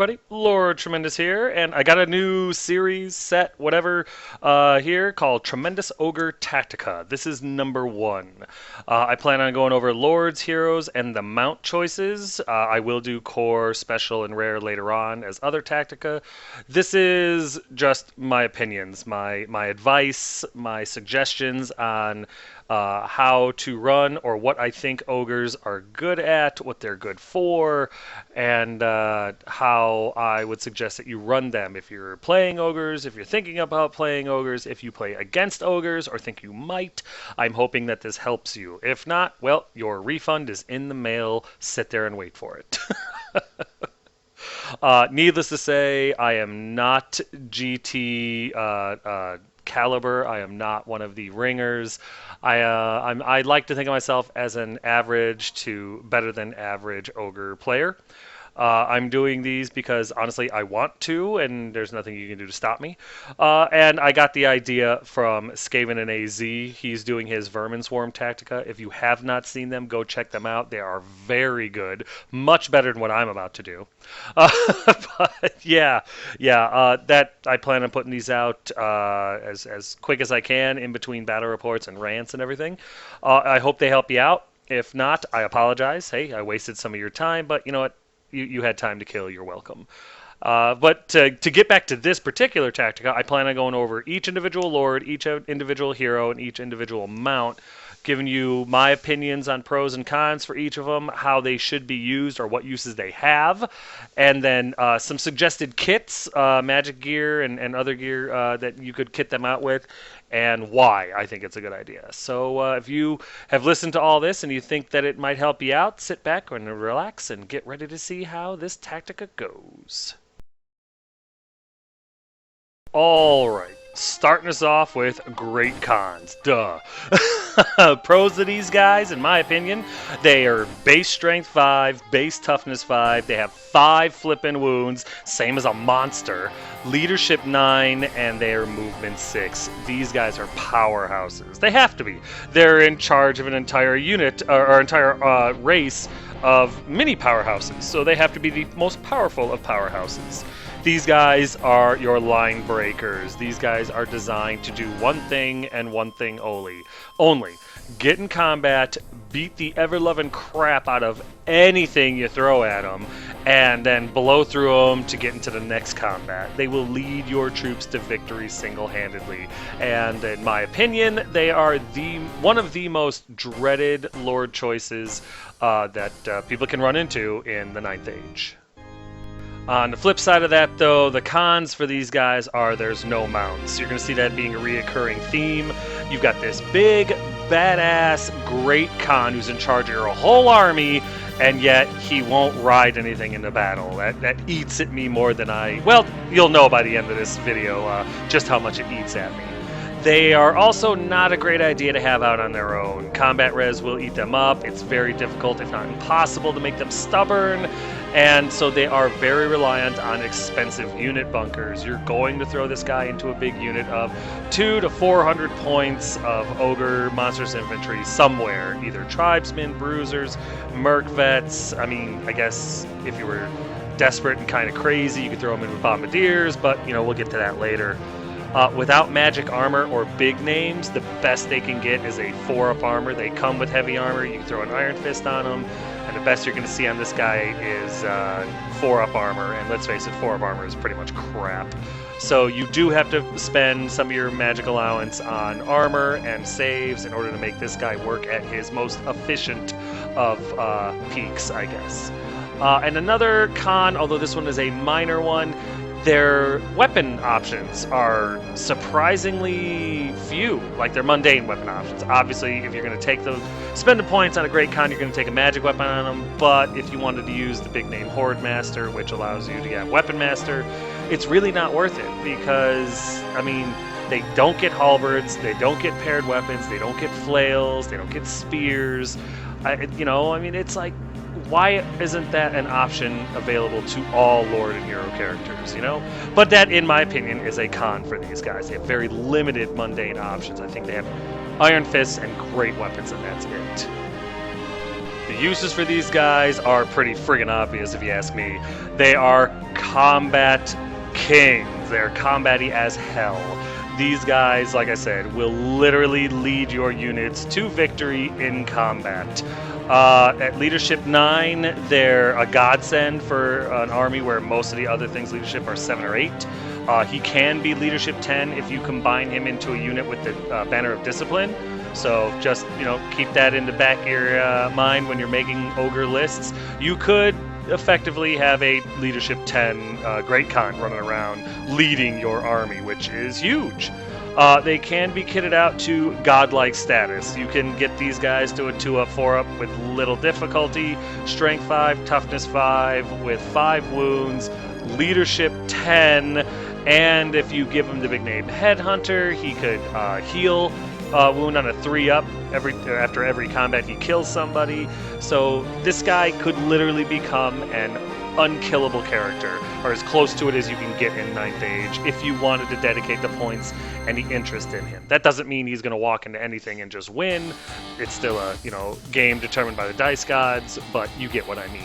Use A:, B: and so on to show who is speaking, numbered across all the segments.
A: everybody, Lord Tremendous here, and I got a new series, set, whatever, here called Tremendous Ogre Tactica. This is number 1. I plan on going over Lords, Heroes, and the mount choices. I will do Core, Special, and Rare later on as other Tactica. This is just my opinions, my advice, my suggestions on how to run or what I think ogres are good at, what they're good for, and how I would suggest that you run them if you're playing ogres, if you're thinking about playing ogres, if you play against ogres or think you might. I'm hoping that this helps you. If not, well, your refund is in the mail. Sit there and wait for it. Needless to say, I am not GT caliber. I am not one of the ringers. I like to think of myself as an average to better than average ogre player. I'm doing these because, honestly, I want to, and there's nothing you can do to stop me. And I got the idea from Skaven and AZ. He's doing his Vermin Swarm Tactica. If you have not seen them, go check them out. They are very good. Much better than what I'm about to do. But, yeah, that I plan on putting these out as quick as I can in between battle reports and rants and everything. I hope they help you out. If not, I apologize. Hey, I wasted some of your time, but you know what? You had time to kill, you're welcome. But to get back to this particular Tactica, I plan on going over each individual Lord, each individual hero, and each individual mount, giving you my opinions on pros and cons for each of them, how they should be used or what uses they have, and then some suggested kits, magic gear and other gear that you could kit them out with, and why I think it's a good idea. So if you have listened to all this and you think that it might help you out, sit back and relax and get ready to see how this Tactica goes. All right. Starting us off with great cons. Duh. Pros of these guys, in my opinion, they are base strength 5, base toughness 5. They have 5 flippin' wounds, same as a monster. Leadership 9, and they are movement 6. These guys are powerhouses. They have to be. They're in charge of an entire unit, or entire race of mini powerhouses, so they have to be the most powerful of powerhouses. These guys are your line breakers. These guys are designed to do one thing and one thing only. Get in combat, beat the ever-loving crap out of anything you throw at them, and then blow through them to get into the next combat. They will lead your troops to victory single-handedly. And in my opinion, they are one of the most dreaded Lord choices that people can run into in the 9th Age. On the flip side of that, though, the cons for these guys are there's no mounts. You're going to see that being a reoccurring theme. You've got this big, badass, great Khan who's in charge of your whole army, and yet he won't ride anything into battle. That eats at me more than well, you'll know by the end of this video just how much it eats at me. They are also not a great idea to have out on their own. Combat res will eat them up. It's very difficult, if not impossible, to make them stubborn. And so they are very reliant on expensive unit bunkers. You're going to throw this guy into a big unit of 200 to 400 points of Ogre Monstrous Infantry somewhere. Either Tribesmen, Bruisers, Merc Vets. I mean, I guess if you were desperate and kind of crazy, you could throw them in with Bombardiers, but, you know, we'll get to that later. Without magic armor or big names, the best they can get is a 4-up armor. They come with heavy armor. You can throw an Iron Fist on them. And the best you're going to see on this guy is 4-up armor. And let's face it, 4-up armor is pretty much crap. So you do have to spend some of your magic allowance on armor and saves in order to make this guy work at his most efficient of peaks, I guess. And another con, although this one is a minor one, their weapon options are surprisingly few, like their mundane weapon options. Obviously, if you're going to spend the points on a great con, you're going to take a magic weapon on them, but if you wanted to use the big name Horde Master, which allows you to get Weapon Master, it's really not worth it because, I mean, they don't get halberds, they don't get paired weapons, they don't get flails, they don't get spears. It's like, why isn't that an option available to all Lord and Hero characters, you know? But that, in my opinion, is a con for these guys. They have very limited mundane options. I think they have Iron Fists and great weapons, and that's it. The uses for these guys are pretty friggin' obvious if you ask me. They are combat kings. They're combat-y as hell. These guys, like I said, will literally lead your units to victory in combat. At Leadership 9, they're a godsend for an army where most of the other things leadership are 7 or 8. He can be Leadership 10 if you combine him into a unit with the Banner of Discipline. So just, keep that in the back of your mind when you're making Ogre lists. You could effectively have a Leadership 10 Great Khan running around leading your army, which is huge. They can be kitted out to godlike status. You can get these guys to a 2-up, 4-up with little difficulty, Strength 5, Toughness 5, with 5 wounds, Leadership 10, and if you give him the big name Headhunter, he could heal wound on a 3-up after every combat he kills somebody. So this guy could literally become an unkillable character, or as close to it as you can get in 9th Age, if you wanted to dedicate the points and the interest in him. That doesn't mean he's going to walk into anything and just win. It's still a game determined by the dice gods, but you get what I mean.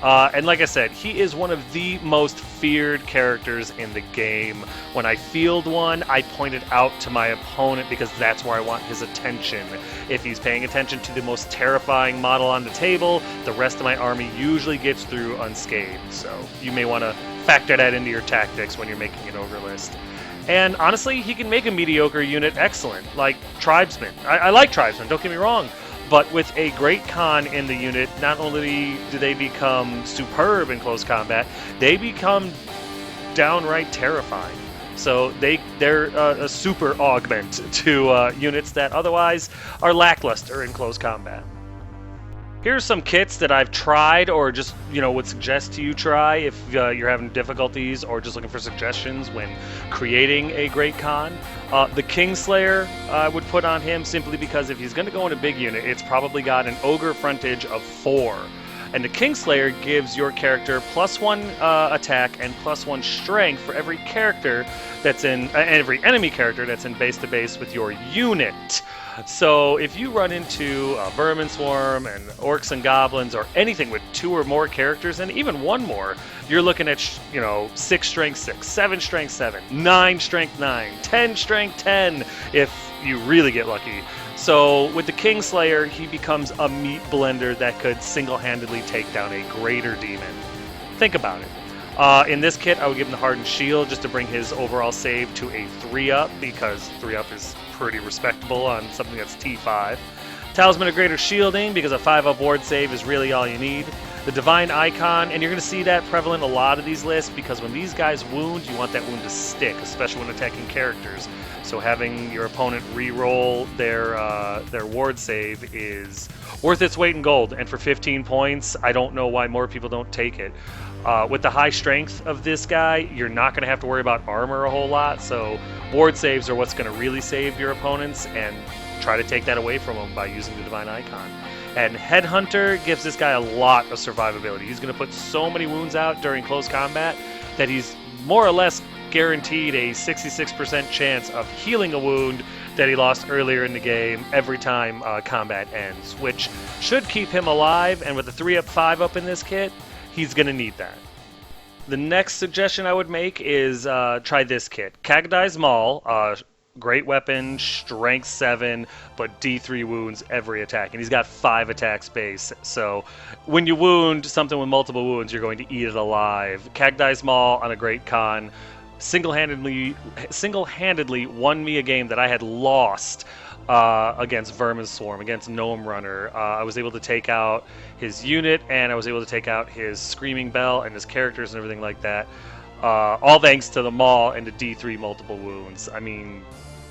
A: And like I said, he is one of the most feared characters in the game. When I field one, I point it out to my opponent because that's where I want his attention. If he's paying attention to the most terrifying model on the table, the rest of my army usually gets through unscathed. So you may want to factor that into your tactics when you're making an Ogre list. And honestly, he can make a mediocre unit excellent, like Tribesmen. I like Tribesmen, don't get me wrong. But with a Great Khan in the unit, not only do they become superb in close combat, they become downright terrifying. So they're a super augment to units that otherwise are lackluster in close combat. Here's some kits that I've tried or just, would suggest to you try if you're having difficulties or just looking for suggestions when creating a Great Khan. The Kingslayer I would put on him simply because if he's going to go in a big unit, it's probably got an Ogre frontage of 4. And the Kingslayer gives your character +1 attack and +1 strength for every character that's in, every enemy character that's in base-to-base with your unit. So if you run into a Vermin Swarm and Orcs and Goblins or anything with 2 or more characters, and even 1 more, you're looking at, 6 strength 6, 7 strength 7, 9 strength 9, 10 strength 10 if you really get lucky. So with the Kingslayer, he becomes a meat blender that could single-handedly take down a greater demon. Think about it. In this kit, I would give him the Hardened Shield just to bring his overall save to a 3-up, because 3-up is pretty respectable on something that's T5. Talisman of Greater Shielding, because a 5-up ward save is really all you need. The Divine Icon, and you're going to see that prevalent in a lot of these lists, because when these guys wound, you want that wound to stick, especially when attacking characters. So having your opponent re-roll their ward save is worth its weight in gold, and for 15 points, I don't know why more people don't take it. With the high strength of this guy, you're not going to have to worry about armor a whole lot, so ward saves are what's going to really save your opponents, and try to take that away from them by using the Divine Icon. And Headhunter gives this guy a lot of survivability. He's going to put so many wounds out during close combat that he's more or less guaranteed a 66% chance of healing a wound that he lost earlier in the game every time combat ends, which should keep him alive, and with a 3-up, 5-up in this kit, he's going to need that. The next suggestion I would make is try this kit. Kagadai's Maul, great weapon, strength 7, but D3 wounds every attack. And he's got 5 attacks base. So when you wound something with multiple wounds, you're going to eat it alive. Kagadai's Maul on a Great Khan single-handedly won me a game that I had lost against Vermin Swarm, against Gnome Runner. I was able to take out his unit, and I was able to take out his Screaming Bell and his characters and everything like that. All thanks to the Maul and the D3 multiple wounds. I mean,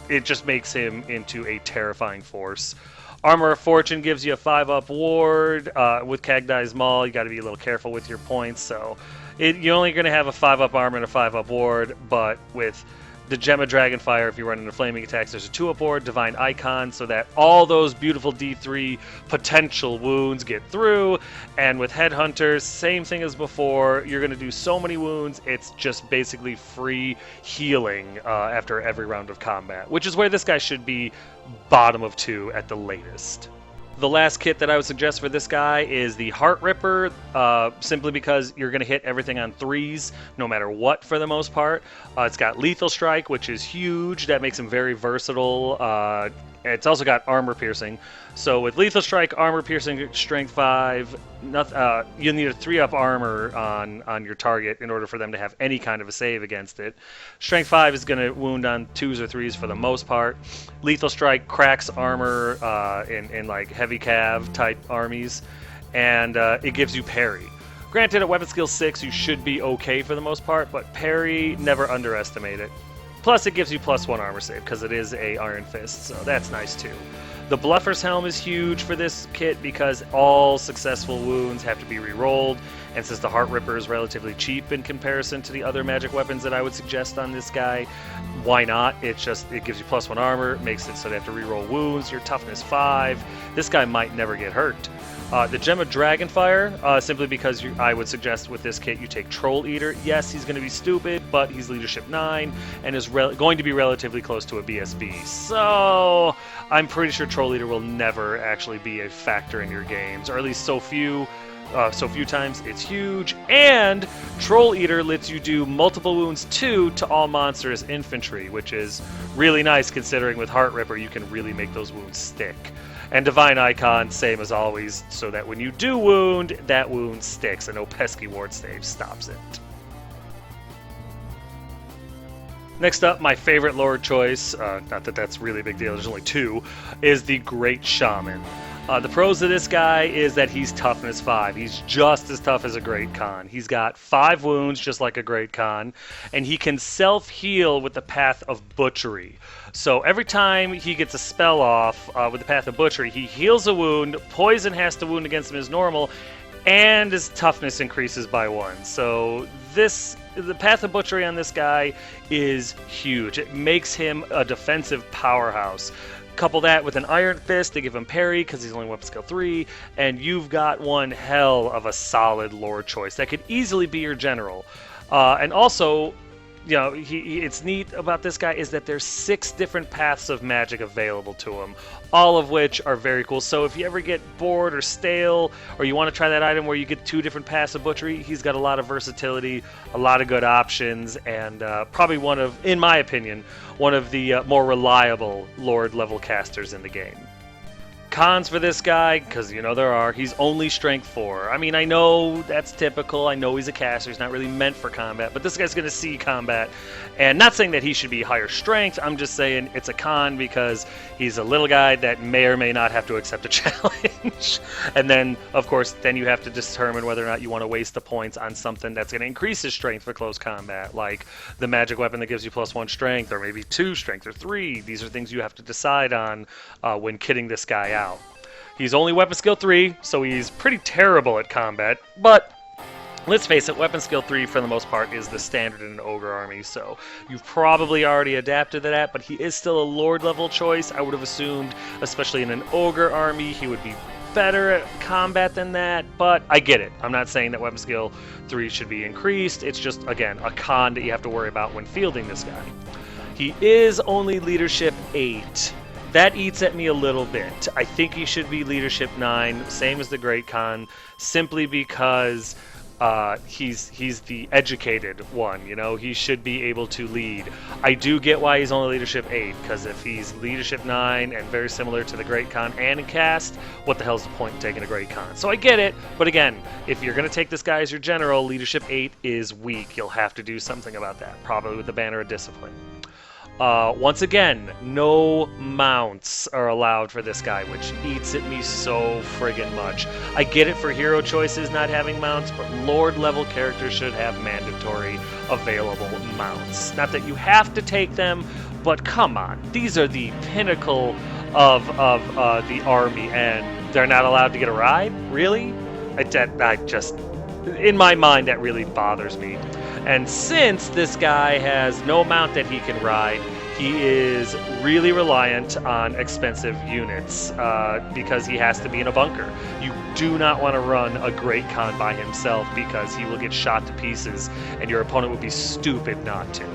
A: it just makes him into a terrifying force. Armor of Fortune gives you a 5-up ward. With Kagadai's Maul, you got to be a little careful with your points. So you're only going to have a 5-up armor and a 5-up ward, but with the Gem of Dragonfire, if you run into flaming attacks, there's a 2-up ward, Divine Icon, so that all those beautiful D3 potential wounds get through. And with Headhunters, same thing as before. You're going to do so many wounds, it's just basically free healing after every round of combat, which is where this guy should be bottom of 2 at the latest. The last kit that I would suggest for this guy is the Heart Ripper, simply because you're going to hit everything on 3s, no matter what, for the most part. It's got Lethal Strike, which is huge. That makes him very versatile. It's also got Armor Piercing. So with Lethal Strike, Armor Piercing, Strength 5, you'll need a 3-up armor on your target in order for them to have any kind of a save against it. Strength 5 is going to wound on 2s or 3s for the most part. Lethal Strike cracks armor in like heavy cav type armies, and it gives you parry. Granted, at weapon skill 6, you should be okay for the most part, but parry, never underestimate it. Plus, it gives you +1 armor save because it is a Iron Fist, so that's nice too. The Bluffer's Helm is huge for this kit because all successful wounds have to be re-rolled, and since the Heart Ripper is relatively cheap in comparison to the other magic weapons that I would suggest on this guy, why not? It gives you +1 armor, makes it so they have to re-roll wounds, your toughness 5. This guy might never get hurt. The Gem of Dragonfire, simply because I would suggest with this kit you take Troll Eater. Yes, he's going to be stupid, but he's Leadership 9 and is going to be relatively close to a BSB. So I'm pretty sure Troll Eater will never actually be a factor in your games, or at least so few times it's huge. And Troll Eater lets you do multiple wounds 2 to all monsters infantry, which is really nice considering with Heart Ripper you can really make those wounds stick. And Divine Icon, same as always, so that when you do wound, that wound sticks and no pesky ward save stops it. Next up, my favorite lord choice, not that that's really a big deal, there's only 2, is the Great Shaman. The pros of this guy is that he's toughness 5. He's just as tough as a Great Khan. He's got 5 wounds, just like a Great Khan, and he can self-heal with the Path of Butchery. So every time he gets a spell off with the Path of Butchery, he heals a wound, poison has to wound against him as normal, and his toughness increases by 1. So the Path of Butchery on this guy is huge. It makes him a defensive powerhouse. Couple that with an Iron Fist to give him parry because he's only weapon skill 3, and you've got one hell of a solid lord choice that could easily be your general. And also, you know, it's neat about this guy is that there's 6 different paths of magic available to him, all of which are very cool. So if you ever get bored or stale, or you want to try that item where you get 2 different paths of butchery, he's got a lot of versatility, a lot of good options, and probably one of, in my opinion, one of the more reliable Lord level casters in the game. Cons for this guy, because you know there are, he's only strength 4. I mean, I know that's typical, I know he's a caster, he's not really meant for combat, but this guy's going to see combat, and not saying that he should be higher strength, I'm just saying it's a con because he's a little guy that may or may not have to accept a challenge. And then, of course, then you have to determine whether or not you want to waste the points on something that's going to increase his strength for close combat, like the magic weapon that gives you +1 strength, or maybe 2 strength, or 3. These are things you have to decide on when kitting this guy out. He's only weapon skill 3, so he's pretty terrible at combat, but let's face it, weapon skill 3 for the most part is the standard in an Ogre army, so you've probably already adapted to that, but he is still a Lord level choice. I would have assumed, especially in an Ogre army, he would be better at combat than that, but I get it. I'm not saying that weapon skill 3 should be increased, it's just, again, a con that you have to worry about when fielding this guy. He is only leadership 8. That eats at me a little bit. I think he should be leadership 9, same as the Great Khan, simply because he's the educated one, you know, he should be able to lead. I do get why he's only leadership 8, because if he's leadership 9 and very similar to the Great Khan and in cast, what the hell's the point in taking a Great Khan? So I get it, but again, if you're going to take this guy as your general, leadership 8 is weak. You'll have to do something about that, probably with the Banner of Discipline. Once again, no mounts are allowed for this guy, which eats at me so friggin' much. I get it for hero choices not having mounts, but Lord level characters should have mandatory available mounts. Not that you have to take them, but come on, these are the pinnacle of the army, and they're not allowed to get a ride? Really? I just, in my mind, that really bothers me. And since this guy has no mount that he can ride, he is really reliant on expensive units because he has to be in a bunker. You do not want to run a Great Khan by himself because he will get shot to pieces and your opponent would be stupid not to.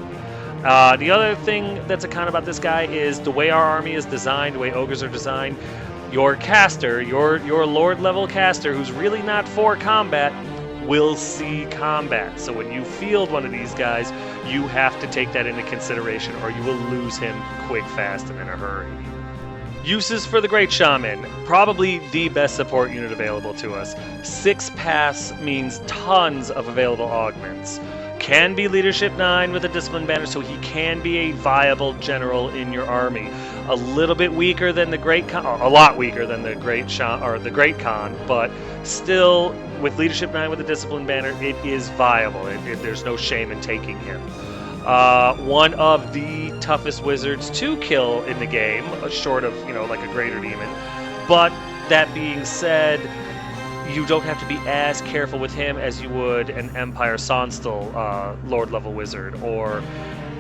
A: The other thing that's a con about this guy is the way our army is designed, the way ogres are designed, your caster, your Lord level caster, who's really not for combat, will see combat. So when you field one of these guys, you have to take that into consideration, or you will lose him quick, fast, and in a hurry. Uses for the Great Shaman, probably the best support unit available to us. 6 pass means tons of available augments. Can be Leadership 9 with a Discipline Banner, so he can be a viable general in your army. A little bit weaker than the Great Khan, a lot weaker than the Great Khan, but still, with Leadership 9 with a Discipline Banner, it is viable. There's no shame in taking him. One of the toughest wizards to kill in the game, short of, like a Greater Demon. But that being said, you don't have to be as careful with him as you would an Empire Sonstal Lord level wizard, or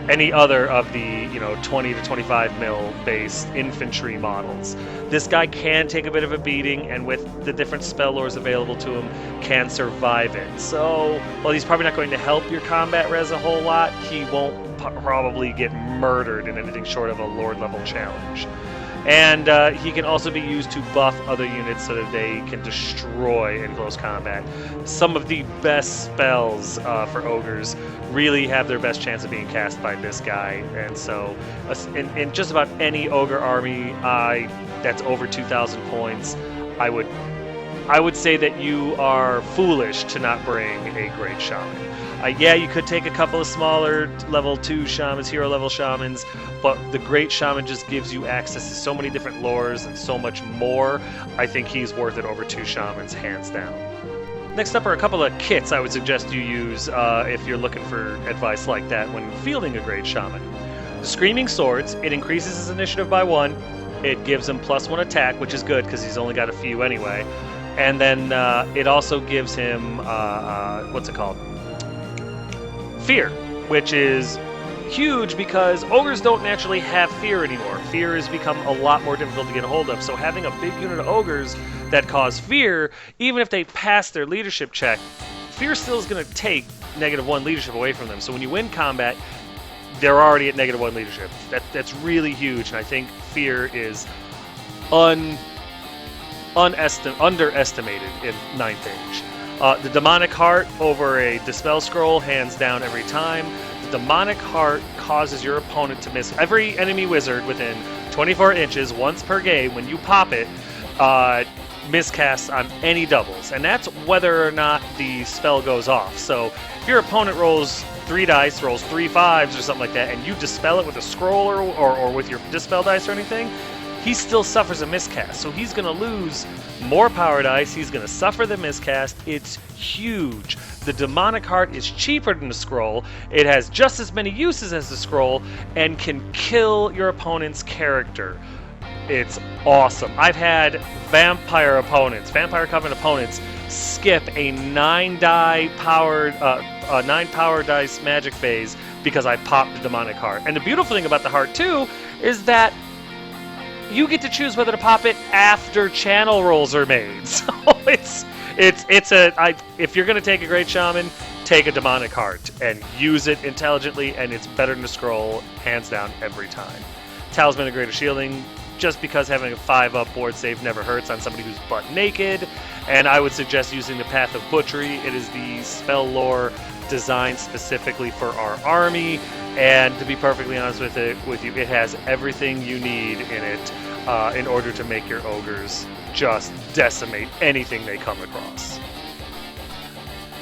A: any other of the 20 to 25 mil based infantry models. This guy can take a bit of a beating, and with the different spell lores available to him, can survive it. So while he's probably not going to help your combat res a whole lot, he won't probably get murdered in anything short of a Lord level challenge. And he can also be used to buff other units so that they can destroy in close combat. Some of the best spells for ogres really have their best chance of being cast by this guy. And so in just about any ogre army that's over 2,000 points, I would say that you are foolish to not bring a Great Shaman. Yeah, you could take a couple of smaller level 2 shamans, hero level shamans, but the Great Shaman just gives you access to so many different lores and so much more. I think he's worth it over 2 shamans, hands down. Next up are a couple of kits I would suggest you use if you're looking for advice like that when fielding a Great Shaman. The Screaming Swords, it increases his initiative by 1. It gives him +1 attack, which is good because he's only got a few anyway. And then it also gives him, what's it called? Fear, which is huge because ogres don't naturally have fear anymore. Fear has become a lot more difficult to get a hold of, so having a big unit of ogres that cause fear, even if they pass their leadership check, fear still is going to take -1 leadership away from them. So when you win combat, they're already at -1 leadership. That's really huge, and I think fear is underestimated in 9th Age. The Demonic Heart over a Dispel Scroll, hands down every time. The Demonic Heart causes your opponent to miss every enemy wizard within 24 inches once per game. When you pop it, miscasts on any doubles. And that's whether or not the spell goes off. So if your opponent rolls 3 dice, rolls 3 5s or something like that, and you dispel it with a scroll or with your Dispel dice or anything, he still suffers a miscast. So he's going to lose more power dice. He's going to suffer the miscast. It's huge. The Demonic Heart is cheaper than the scroll. It has just as many uses as the scroll and can kill your opponent's character. It's awesome. I've had Vampire Covenant opponents skip a 9 power dice magic phase because I popped the Demonic Heart. And the beautiful thing about the heart too is that you get to choose whether to pop it after channel rolls are made. So if you're gonna take a Great Shaman, take a Demonic Heart and use it intelligently, and it's better than a scroll, hands down, every time. Talisman of Greater Shielding, just because having a 5-up board save never hurts on somebody who's butt naked, and I would suggest using the Path of Butchery. It is the spell lore designed specifically for our army, and to be perfectly honest with you, it has everything you need in it in order to make your ogres just decimate anything they come across.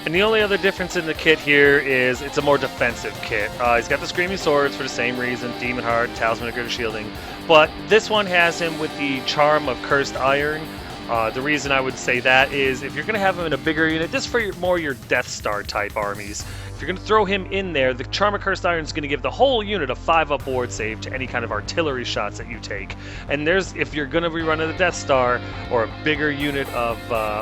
A: And the only other difference in the kit here is it's a more defensive kit. He's got the Screaming Swords for the same reason, Demon Heart, Talisman of Greater Shielding, but this one has him with the Charm of Cursed Iron. The reason I would say that is if you're going to have him in a bigger unit, this is for your Death Star type armies. If you're going to throw him in there, the Charm of Cursed Iron is going to give the whole unit a 5-up ward save to any kind of artillery shots that you take. And if you're going to be running the Death Star or a bigger unit of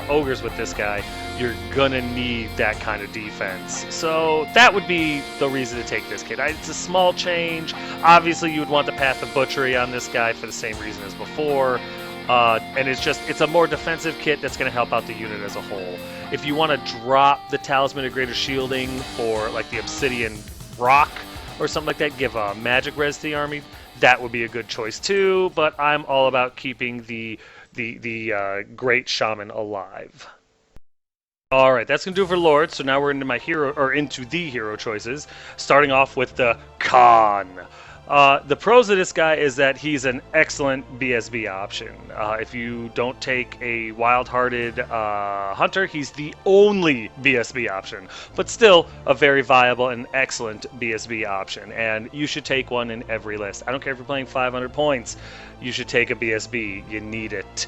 A: ogres with this guy, you're going to need that kind of defense. So that would be the reason to take this kit. It's a small change. Obviously, you would want the Path of Butchery on this guy for the same reason as before. And it's a more defensive kit that's going to help out the unit as a whole. If you want to drop the Talisman of Greater Shielding for like the Obsidian Rock or something like that, give a magic res to the army, that would be a good choice too. But I'm all about keeping the the great shaman alive. All right, that's gonna do it for Lord. So now we're into the hero choices. Starting off with the Khan. The pros of this guy is that he's an excellent BSB option. If you don't take a wild-hearted hunter, he's the only BSB option, but still a very viable and excellent BSB option. And you should take one in every list. I don't care if you're playing 500 points. You should take a BSB. You need it.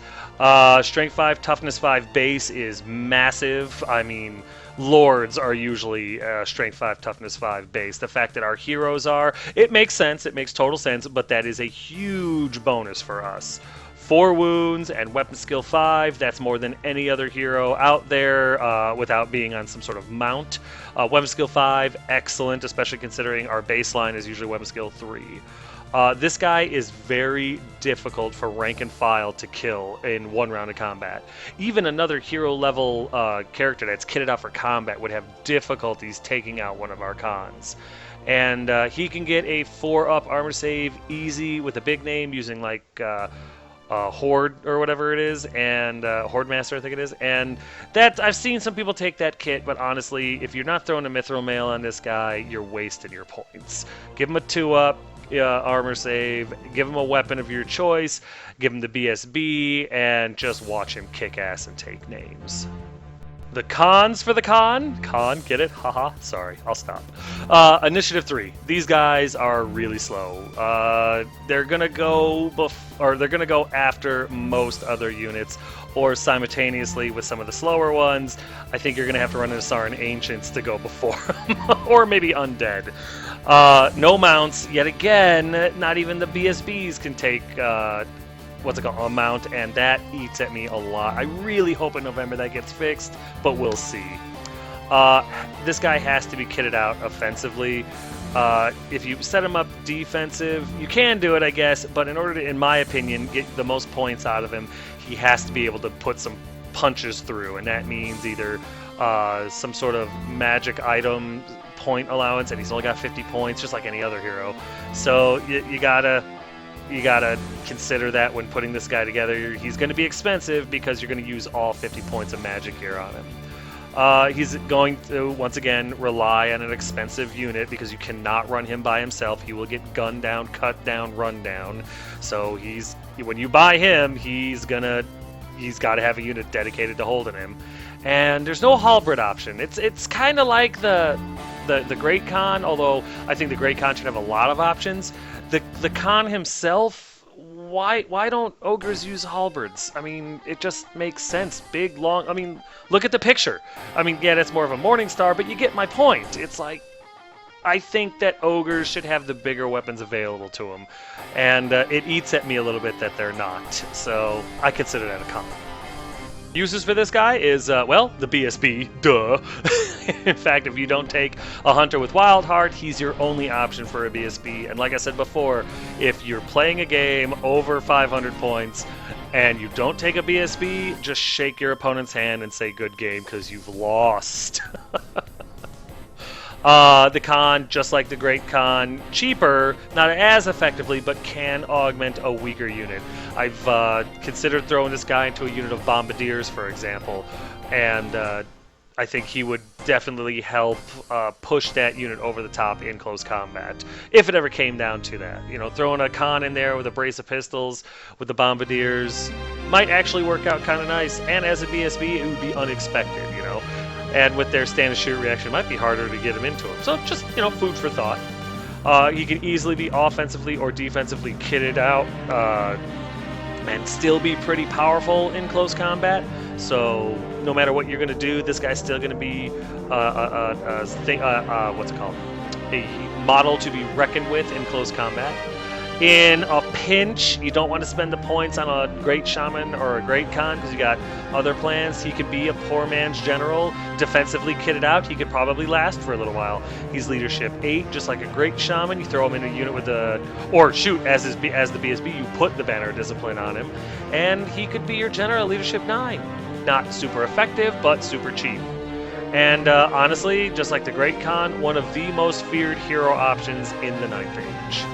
A: Strength 5, Toughness 5 base is massive. I mean, Lords are usually Strength 5, Toughness 5 base. The fact that our heroes are, it makes sense. It makes total sense, but that is a huge bonus for us. 4 wounds and weapon skill 5. That's more than any other hero out there without being on some sort of mount. Weapon skill 5, excellent, especially considering our baseline is usually weapon skill 3. This guy is very difficult for rank and file to kill in one round of combat. Even another hero level character that's kitted out for combat would have difficulties taking out one of our Khans. And he can get a 4-up armor save easy with a big name using like Horde or whatever it is, and Horde Master I think it is. And that I've seen some people take that kit, but honestly, if you're not throwing a Mithril Mail on this guy, you're wasting your points. Give him a 2-up. Armor save, give him a weapon of your choice, give him the BSB, and just watch him kick ass and take names. The cons for the Con, get it? Haha, sorry, I'll stop. Initiative 3. These guys are really slow. They're gonna go they're gonna go after most other units, or simultaneously with some of the slower ones. I think you're gonna have to run into Sarin Ancients to go before them, or maybe Undead. No mounts, yet again, not even the BSBs can take, a mount, and that eats at me a lot. I really hope in November that gets fixed, but we'll see. This guy has to be kitted out offensively. If you set him up defensive, you can do it, I guess, but in order to, in my opinion, get the most points out of him, he has to be able to put some punches through, and that means either some sort of magic item point allowance, and he's only got 50 points, just like any other hero. So you gotta consider that when putting this guy together. He's going to be expensive because you're going to use all 50 points of magic here on him. He's going to, once again, rely on an expensive unit because you cannot run him by himself. He will get gunned down, cut down, run down. So when you buy him, he's got to have a unit dedicated to holding him. And there's no halberd option. It's kind of like the Great Khan, although I think the Great Khan should have a lot of options. The Khan himself, why don't ogres use halberds? I mean, it just makes sense. Big, long, I mean, look at the picture. I mean, yeah, that's more of a Morning Star, but you get my point. It's like, I think that ogres should have the bigger weapons available to them, and it eats at me a little bit that they're not, so I consider that a Khan. Uses for this guy is, well, the BSB, duh. In fact, if you don't take a hunter with Wild Heart, he's your only option for a BSB. And like I said before, if you're playing a game over 500 points and you don't take a BSB, just shake your opponent's hand and say good game because you've lost. The Khan, just like the Great Khan, cheaper, not as effectively, but can augment a weaker unit. I've considered throwing this guy into a unit of Bombardiers, for example, and I think he would definitely help push that unit over the top in close combat, if it ever came down to that. You know, throwing a Khan in there with a brace of pistols with the Bombardiers might actually work out kind of nice, and as a BSB, it would be unexpected, you know. And with their stand and shoot reaction, it might be harder to get him into him. So just, you know, food for thought. He can easily be offensively or defensively kitted out and still be pretty powerful in close combat. So no matter what you're going to do, this guy's still going to be a model to be reckoned with in close combat. In a pinch, you don't want to spend the points on a Great Shaman or a Great Khan because you got other plans. He could be a poor man's general, defensively kitted out. He could probably last for a little while. He's leadership 8, just like a Great Shaman. You throw him in a unit with the, or shoot, as the BSB, you put the Banner of Discipline on him, and he could be your general, leadership 9. Not super effective, but super cheap. And honestly, just like the Great Khan, one of the most feared hero options in the 9th Age.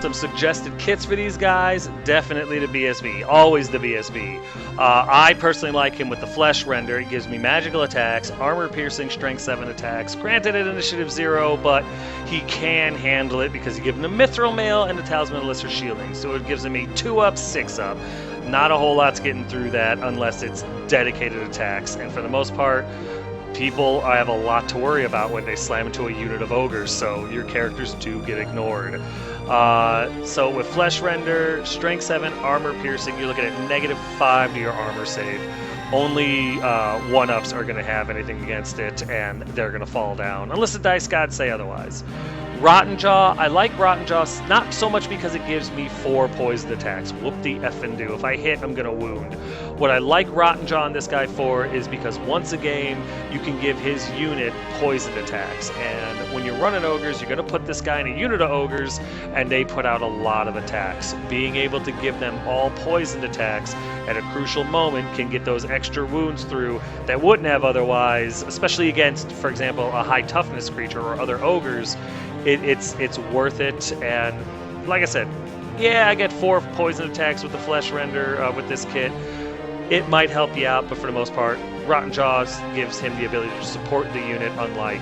A: Some suggested kits for these guys, definitely the BSB, always the BSB. I personally like him with the flesh render. It gives me magical attacks, armor piercing, strength 7 attacks, granted at initiative 0, but he can handle it because you give him the mithril mail and the talisman of lesser shielding, so it gives him a 2-up, 6-up. Not a whole lot's getting through that unless it's dedicated attacks, and for the most part, people have a lot to worry about when they slam into a unit of ogres, so your characters do get ignored. So with flesh render, strength 7, armor piercing, you're looking at -5 to your armor save. Only 1-ups are going to have anything against it, and they're going to fall down, unless the dice gods say otherwise. Rotten Jaw, I like Rotten Jaw, not so much because it gives me 4 poison attacks. Whoop-de-effing-do. If I hit, I'm going to wound. What I like Rotten Jaw on this guy for is because once a game, you can give his unit poison attacks. And when you're running ogres, you're going to put this guy in a unit of ogres, and they put out a lot of attacks. Being able to give them all poisoned attacks at a crucial moment can get those extra wounds through that wouldn't have otherwise, especially against, for example, a high toughness creature or other ogres. It's worth it, and like I said, yeah, I get 4 poison attacks with the flesh render with this kit. It might help you out, but for the most part, Rotten Jaws gives him the ability to support the unit, unlike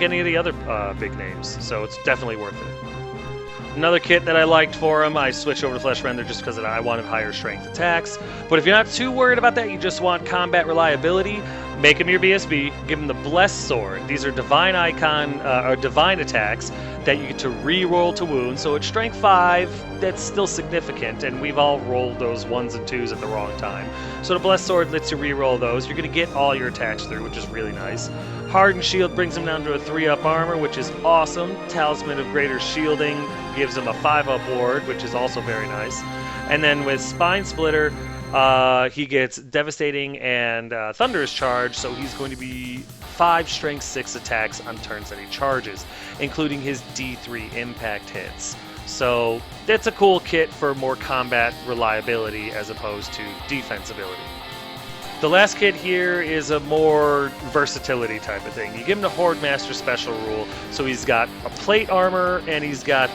A: any of the other big names. So it's definitely worth it. Another kit that I liked for him, I switched over to Flesh Render just because I wanted higher strength attacks. But if you're not too worried about that, you just want combat reliability, make him your BSB, give him the Blessed Sword. These are divine icon, or divine attacks that you get to re-roll to wound. So at strength 5, that's still significant, and we've all rolled those 1s and 2s at the wrong time. So the Blessed Sword lets you re-roll those. You're going to get all your attacks through, which is really nice. Hardened Shield brings him down to a 3-up armor, which is awesome. Talisman of Greater Shielding gives him a 5-up ward, which is also very nice. And then with Spine Splitter, he gets Devastating and Thunderous Charge, so he's going to be 5 Strength 6 attacks on turns that he charges, including his D3 impact hits. So that's a cool kit for more combat reliability as opposed to defensibility. The last kit here is a more versatility type of thing. You give him the Horde Master special rule, so he's got a plate armor and he's got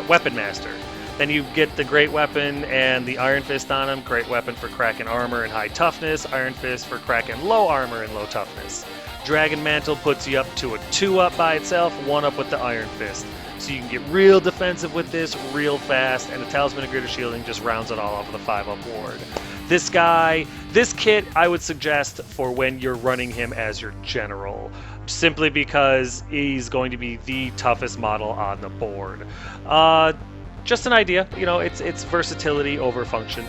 A: Weapon Master. Then you get the Great Weapon and the Iron Fist on him. Great Weapon for Kraken armor and high toughness. Iron Fist for Kraken low armor and low toughness. Dragon Mantle puts you up to a 2-up by itself, 1-up with the Iron Fist. So you can get real defensive with this real fast, and the Talisman of Greater Shielding just rounds it all off with a 5-up ward. This kit, I would suggest for when you're running him as your general, simply because he's going to be the toughest model on the board. Just an idea, you know, it's versatility over function.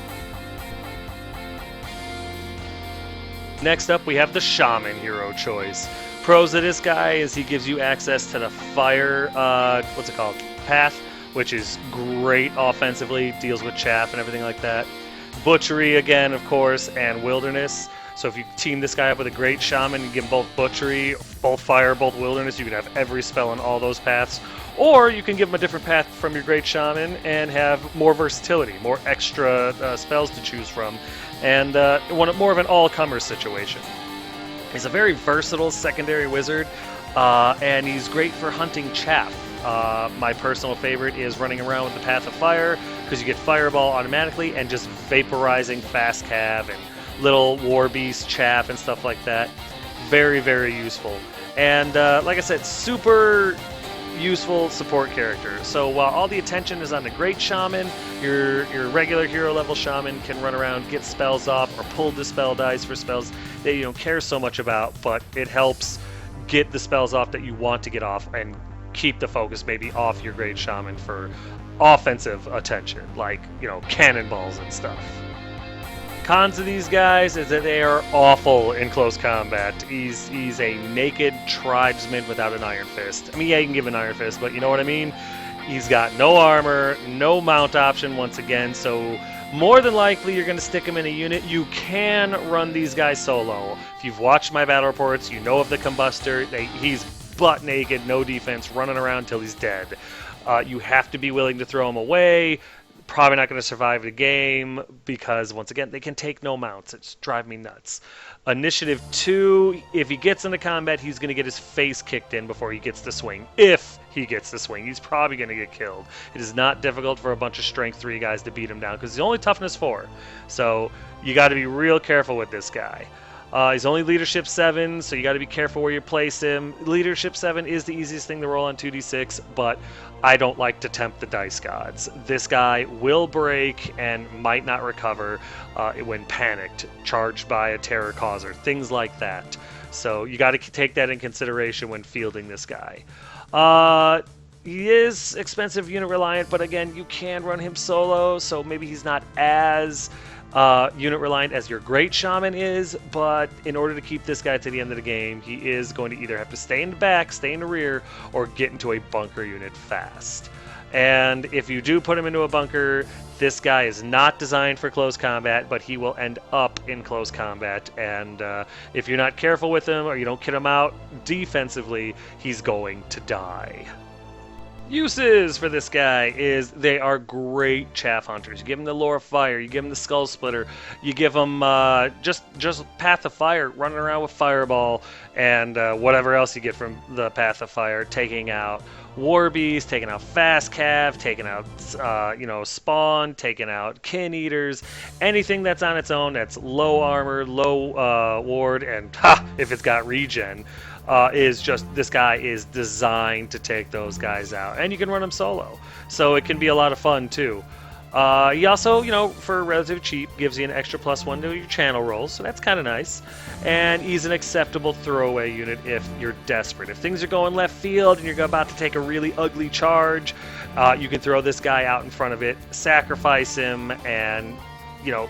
A: Next up, we have the Shaman hero choice. Pros of this guy is he gives you access to the fire, path, which is great offensively, deals with chaff and everything like that. Butchery again, of course, and Wilderness. So if you team this guy up with a great Shaman and give him both Butchery, both Fire, both Wilderness, you can have every spell on all those paths. Or you can give him a different path from your great Shaman and have more versatility, more extra spells to choose from, and more of an all-comer situation. He's a very versatile secondary wizard, and he's great for hunting chaff. My personal favorite is running around with the Path of Fire, because you get Fireball automatically and just vaporizing fast cav and little war beast chaff and stuff like that. Very, very useful. And like I said, super useful support character. So while all the attention is on the Great Shaman, your regular hero level Shaman can run around, get spells off, or pull dispel dice for spells that you don't care so much about, but it helps get the spells off that you want to get off and keep the focus maybe off your Great Shaman for offensive attention, like, you know, cannonballs and stuff. Cons of these guys is that they are awful in close combat. He's a naked tribesman without an Iron Fist. I mean, yeah, you can give an Iron Fist, but you know what I mean? He's got no armor, no mount option once again, so more than likely you're going to stick him in a unit. You can run these guys solo. If you've watched my battle reports, you know of the Combustor. He's butt naked, no defense, running around till he's dead. You have to be willing to throw him away. Probably not going to survive the game because, once again, they can take no mounts. It's drive me nuts. Initiative 2, if he gets into combat, he's going to get his face kicked in before he gets the swing. If he gets the swing, he's probably going to get killed. It is not difficult for a bunch of strength 3 guys to beat him down because he's only toughness 4. So you got to be real careful with this guy. He's only leadership 7, so you got to be careful where you place him. Leadership 7 is the easiest thing to roll on 2d6, but I don't like to tempt the dice gods. This guy will break and might not recover when panicked, charged by a terror causer, things like that. So you got to take that in consideration when fielding this guy. He is expensive unit reliant, but again, you can run him solo, so maybe he's not as unit reliant as your great shaman is, but in order to keep this guy to the end of the game, he is going to either have to stay in the back, stay in the rear, or get into a bunker unit fast. And if you do put him into a bunker, this guy is not designed for close combat, but he will end up in close combat. And if you're not careful with him or you don't kit him out defensively, he's going to die. Uses for this guy is they are great chaff hunters. You give him the Lore of Fire, you give him the Skull Splitter, you give him just Path of Fire, running around with Fireball, and whatever else you get from the Path of Fire, taking out War Beast, taking out Fast Cav, taking out Spawn, taking out Kin Eaters, anything that's on its own that's low armor, low ward, and if it's got regen. This guy is designed to take those guys out, and you can run him solo, so it can be a lot of fun too. He also, for relatively cheap, gives you an extra +1 to your channel rolls, so that's kind of nice. And he's an acceptable throwaway unit if you're desperate. If things are going left field and you're about to take a really ugly charge, you can throw this guy out in front of it, sacrifice him, and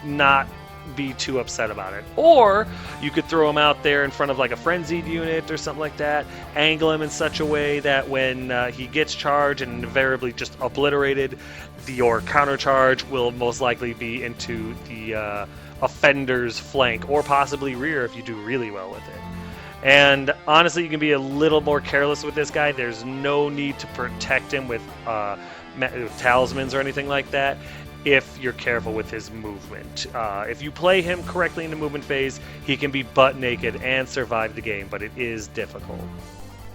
A: not be too upset about it. Or you could throw him out there in front of like a frenzied unit or something like that, angle him in such a way that when he gets charged and invariably just obliterated, your counter charge will most likely be into the offender's flank or possibly rear if you do really well with it. And honestly, you can be a little more careless with this guy. There's no need to protect him with talismans or anything like that if you're careful with his movement. If you play him correctly in the movement phase, he can be butt naked and survive the game, but it is difficult.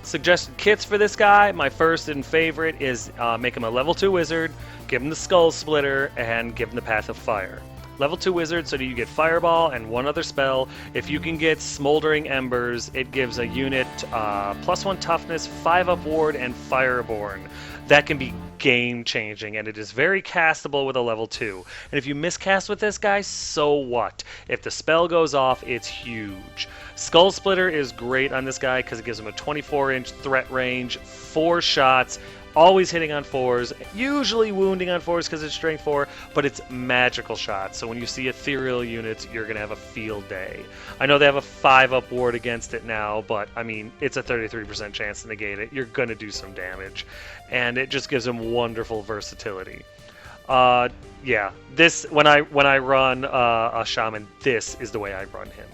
A: Suggested kits for this guy, my first and favorite is make him a level 2 wizard, give him the Skull Splitter, and give him the Path of Fire. Level 2 wizard so that you get Fireball and one other spell. If you can get Smoldering Embers, it gives a unit +1 toughness, 5-up ward, and Fireborn. That can be game-changing, and it is very castable with a level 2. And if you miscast with this guy, so what? If the spell goes off, it's huge. Skull Splitter is great on this guy because it gives him a 24-inch threat range, 4 shots, always hitting on 4s, usually wounding on 4s because it's strength 4, but it's magical shots. So when you see ethereal units, you're going to have a field day. I know they have a 5-up ward against it now, but I mean, it's a 33% chance to negate it. You're going to do some damage, and it just gives them wonderful versatility. Yeah, this when I run a shaman, this is the way I run him.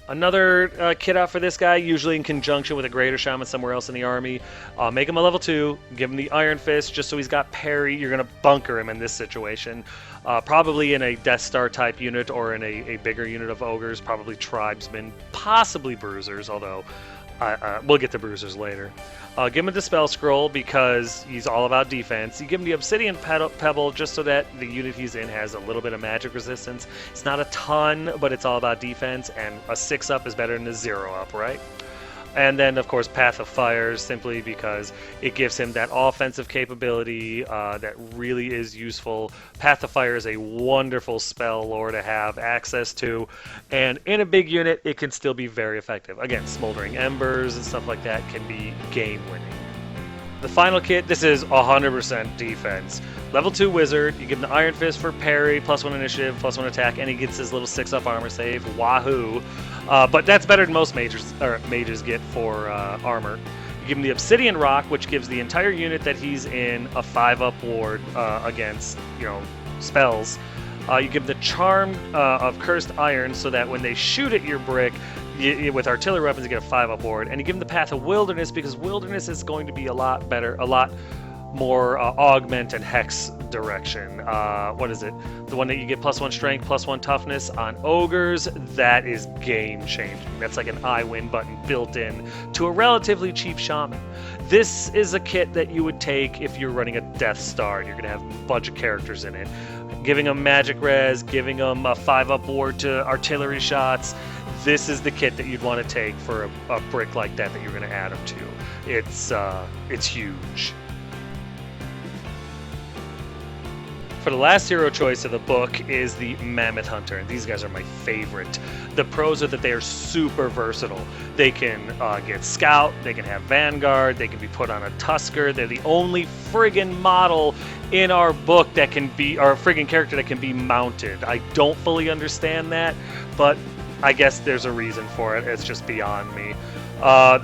A: Another kit out for this guy, usually in conjunction with a greater shaman somewhere else in the army. Make him a level 2, give him the Iron Fist just so he's got parry. You're going to bunker him in this situation. Probably in a Death Star type unit or in a bigger unit of ogres, probably tribesmen, possibly bruisers, although we'll get to bruisers later. Give him a Dispel Scroll because he's all about defense. You give him the Obsidian Pebble just so that the unit he's in has a little bit of magic resistance. It's not a ton, but it's all about defense, and a 6-up is better than a 0-up, right? And then, of course, Path of Fire, simply because it gives him that offensive capability that really is useful. Path of Fire is a wonderful spell lore to have access to, and in a big unit, it can still be very effective. Again, Smoldering Embers and stuff like that can be game-winning. The final kit, this is 100% defense. Level 2 Wizard, you give him the Iron Fist for parry, +1 initiative, +1 attack, and he gets his little 6-up armor save. Wahoo! But that's better than most mages get for armor. You give him the Obsidian Rock, which gives the entire unit that he's in a 5-up ward against, spells. You give the Charm of Cursed Iron so that when they shoot at your brick, with artillery weapons, you get a 5-up ward. And you give him the Path of Wilderness because Wilderness is going to be a lot better, a lot more augment and hex direction. What is it? The one that you get +1 strength, +1 toughness on ogres. That is game changing. That's like an I win button built in to a relatively cheap shaman. This is a kit that you would take if you're running a Death Star and you're going to have a bunch of characters in it. Giving them magic res, giving them a 5-up ward to artillery shots. This is the kit that you'd want to take for a brick like that you're going to add them to. It's huge. For the last hero choice of the book is the Mammoth Hunter, and these guys are my favorite. The pros are that they are super versatile. They can get Scout, they can have Vanguard, they can be put on a Tusker. They're the only friggin' model in our book that can be, or friggin' character that can be mounted. I don't fully understand that, but I guess there's a reason for it. It's just beyond me.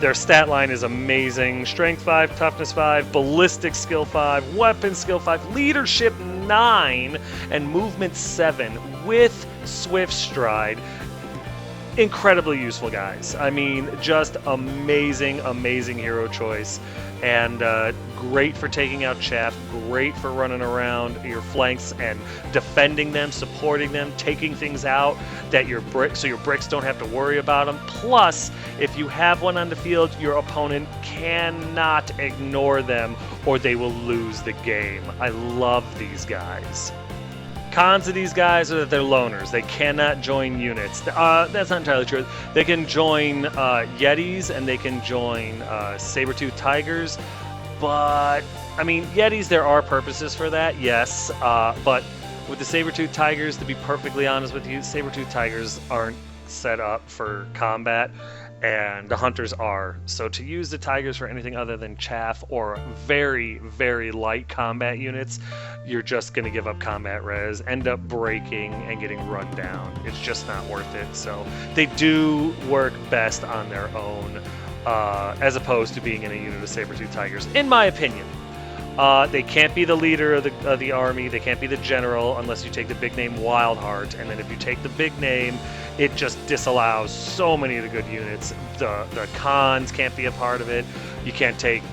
A: Their stat line is amazing. Strength 5, Toughness 5, Ballistic Skill 5, Weapon Skill 5, Leadership 9, and Movement 7 with Swift Stride. Incredibly useful, guys. I mean, just amazing, amazing hero choice. And great for taking out chaff, great for running around your flanks and defending them, supporting them, taking things out that your bricks don't have to worry about them. Plus, if you have one on the field, your opponent cannot ignore them or they will lose the game. I love these guys. Cons of these guys are that they're loners. They cannot join units. That's not entirely true. They can join Yetis and they can join saber-toothed tigers. But, I mean, Yetis, there are purposes for that, yes. But with the saber-toothed tigers, to be perfectly honest with you, saber-toothed tigers aren't set up for combat. And the hunters are. So to use the tigers for anything other than chaff or very, very light combat units, you're just going to give up combat res, end up breaking and getting run down. It's just not worth it. So they do work best on their own, as opposed to being in a unit of saber-toothed tigers, in my opinion. They can't be the leader of the army. They can't be the general unless you take the big name Wildheart. And then if you take the big name, it just disallows so many of the good units. The cons can't be a part of it. You can't take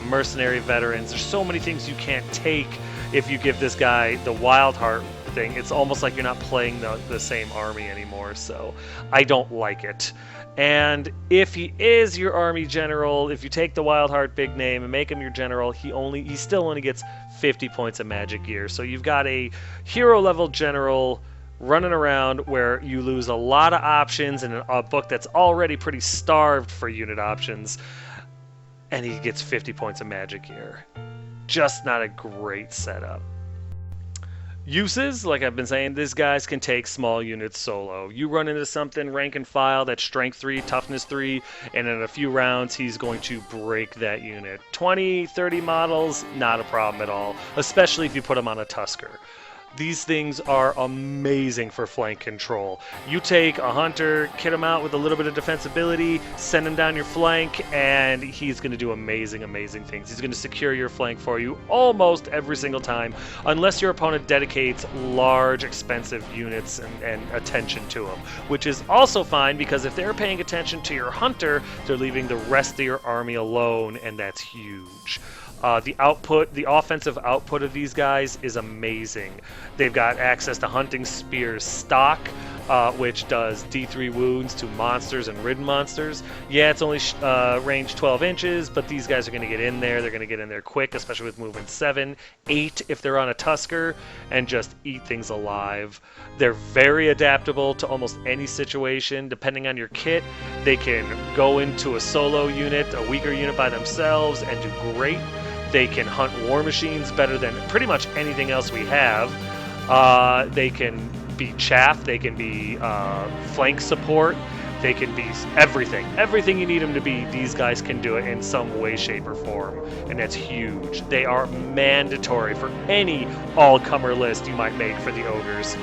A: mercenary veterans. There's so many things you can't take if you give this guy the Wildheart thing. It's almost like you're not playing the same army anymore. So I don't like it. And if he is your army general, if you take the Wildheart big name and make him your general, he still only gets 50 points of magic gear. So you've got a hero level general running around where you lose a lot of options in a book that's already pretty starved for unit options, and he gets 50 points of magic gear. Just not a great setup. Uses, like I've been saying, these guys can take small units solo. You run into something rank and file that's strength 3, toughness 3, and in a few rounds he's going to break that unit. 20, 30 models, not a problem at all, especially if you put them on a Tusker. These things are amazing for flank control. You take a hunter, kit him out with a little bit of defensibility, send him down your flank, and he's going to do amazing, amazing things. He's going to secure your flank for you almost every single time, unless your opponent dedicates large, expensive units and attention to him, which is also fine because if they're paying attention to your hunter, they're leaving the rest of your army alone, and that's huge. The offensive output of these guys is amazing. They've got access to Hunting Spear's stock, which does D3 wounds to monsters and ridden monsters. Yeah, it's only range 12 inches, but these guys are going to get in there. They're going to get in there quick, especially with movement 7, 8 if they're on a Tusker, and just eat things alive. They're very adaptable to almost any situation. Depending on your kit, they can go into a solo unit, a weaker unit by themselves, and do great. They can hunt war machines better than pretty much anything else we have. They can be chaff. They can be flank support. They can be everything. Everything you need them to be, these guys can do it in some way, shape, or form. And that's huge. They are mandatory for any all-comer list you might make for the ogres.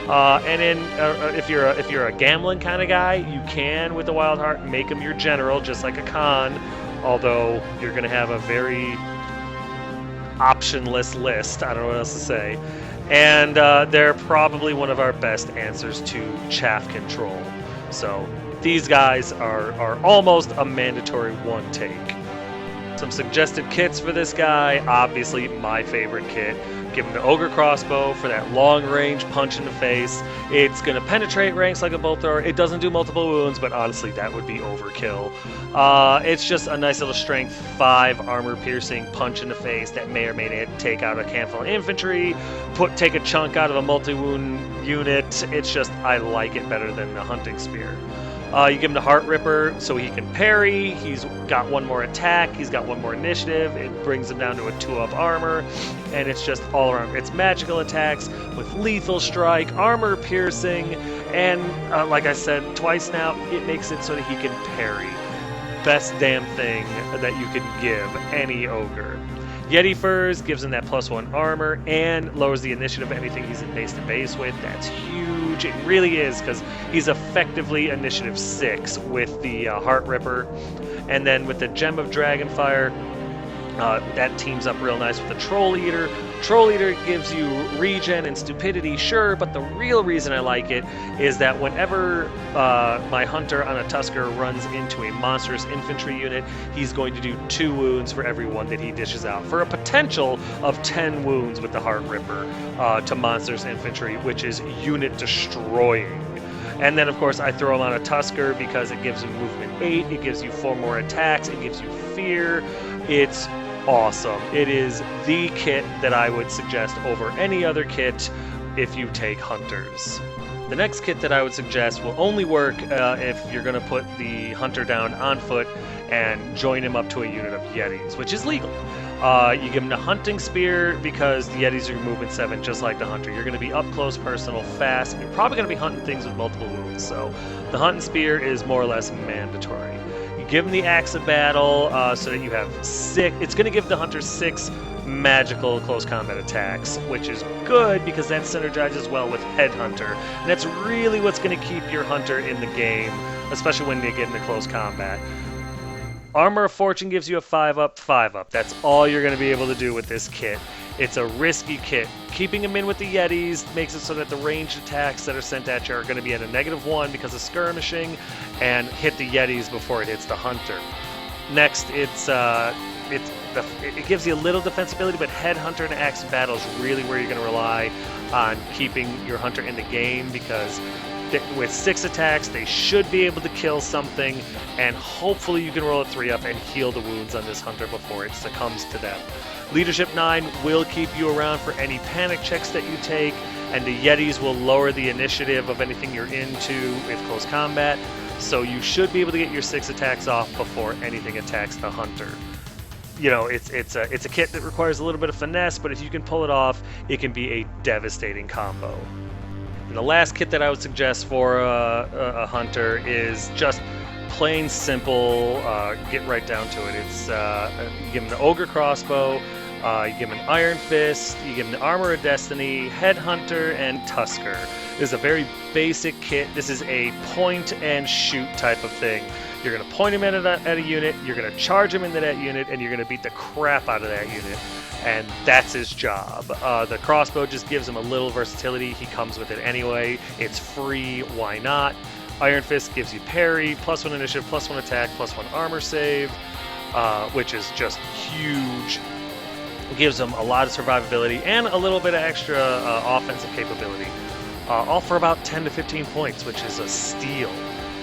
A: And then if you're a gambling kind of guy, you can, with the Wildheart, make them your general, just like a con. Although you're going to have a very optionless list. I don't know what else to say. And they're probably one of our best answers to chaff control. So these guys are almost a mandatory one take. Some suggested kits for this guy, obviously my favorite kit. Give him the Ogre crossbow for that long-range punch in the face. It's going to penetrate ranks like a bolt thrower. It doesn't do multiple wounds, but honestly, that would be overkill. It's just a nice little strength 5 armor-piercing punch in the face that may or may not take out a handful of infantry, take a chunk out of a multi-wound unit. It's just, I like it better than the hunting spear. You give him the Heart Ripper so he can parry. He's got 1 more attack. He's got 1 more initiative. It brings him down to a 2-up armor. And it's just all around. It's magical attacks with lethal strike, armor piercing, and like I said twice now, it makes it so that he can parry. Best damn thing that you can give any ogre. Yeti Furs gives him that +1 armor and lowers the initiative of anything he's in base with. That's huge. It really is, because he's effectively initiative 6 with the Heart Ripper. And then with the Gem of Dragonfire, that teams up real nice with the Troll Eater. Troll Eater gives you regen and stupidity, sure, but the real reason I like it is that whenever my hunter on a Tusker runs into a monstrous infantry unit, he's going to do 2 wounds for every 1 that he dishes out, for a potential of 10 wounds with the Heart Ripper to monstrous infantry, which is unit destroying. And then, of course, I throw him on a Tusker because it gives him movement 8, it gives you 4 more attacks, it gives you fear. It's awesome. It is the kit that I would suggest over any other kit if you take hunters. The next kit that I would suggest will only work if you're going to put the hunter down on foot and join him up to a unit of Yetis, which is legal. You give him the hunting spear because the Yetis are movement 7 just like the hunter. You're going to be up close, personal, fast, and you're probably going to be hunting things with multiple wounds, so the hunting spear is more or less mandatory. Give him the Axe of Battle so that you have 6. It's going to give the hunter 6 magical close combat attacks, which is good because that synergizes well with Headhunter. And that's really what's going to keep your hunter in the game, especially when they get into close combat. Armor of Fortune gives you a 5-up, 5-up. That's all you're going to be able to do with this kit. It's a risky kit. Keeping him in with the Yetis makes it so that the ranged attacks that are sent at you are going to be at a -1 because of skirmishing and hit the Yetis before it hits the hunter. Next, it gives you a little defensibility, but Headhunter and Axe of Battle is really where you're going to rely on keeping your hunter in the game, because with 6 attacks, they should be able to kill something, and hopefully you can roll a 3-up and heal the wounds on this hunter before it succumbs to them. Leadership 9 will keep you around for any panic checks that you take, and the Yetis will lower the initiative of anything you're into with close combat, so you should be able to get your 6 attacks off before anything attacks the hunter. You know, it's a kit that requires a little bit of finesse, but if you can pull it off, it can be a devastating combo. And the last kit that I would suggest for a hunter is just plain simple, get right down to it. It's you give him the Ogre crossbow, you give him an Iron Fist, you give him the Armor of Destiny, Headhunter, and Tusker. This is a very basic kit. This is a point and shoot type of thing. You're going to point him at a unit, you're going to charge him into that unit, and you're going to beat the crap out of that unit. And that's his job. The crossbow just gives him a little versatility. He comes with it anyway. It's free, why not? Iron Fist gives you parry, +1 initiative, +1 attack, +1 armor save, which is just huge. It gives him a lot of survivability and a little bit of extra offensive capability. All for about 10 to 15 points, which is a steal.